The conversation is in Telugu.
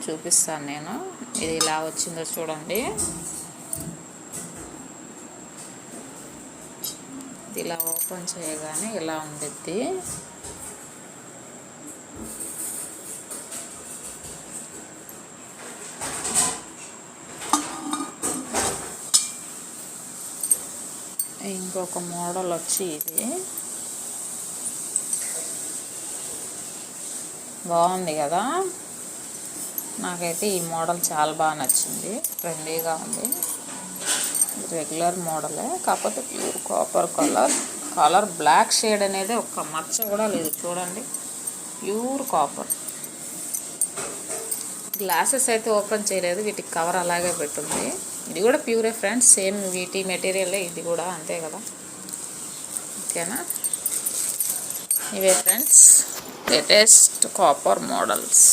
చూపిస్తాను నేను. ఇది ఇలా వచ్చిందో చూడండి. ఇది ఇలా ఓపెన్ చేయగానే ఇలా ఉండిద్ది. ఇంకొక మోడల్ వచ్చి ఇది బాగుంది కదా. నాకైతే ఈ మోడల్ చాలా బాగా నచ్చింది. ట్రెండీగా ఉంది. రెగ్యులర్ మోడలే, కాకపోతే pure copper colour black shade అనేది ఒక్క మచ్చ కూడా లేదు చూడండి. Pure copper. గ్లాసెస్ అయితే ఓపెన్ చేయలేదు, వీటికి కవర్ అలాగే పెట్టుంది. ఇది కూడా ప్యూరే ఫ్రెండ్స్, సేమ్ వీటి మెటీరియలే ఇది కూడా, అంతే కదా. ఓకేనా. ఇవే ఫ్రెండ్స్ లేటెస్ట్ కాపర్ మోడల్స్.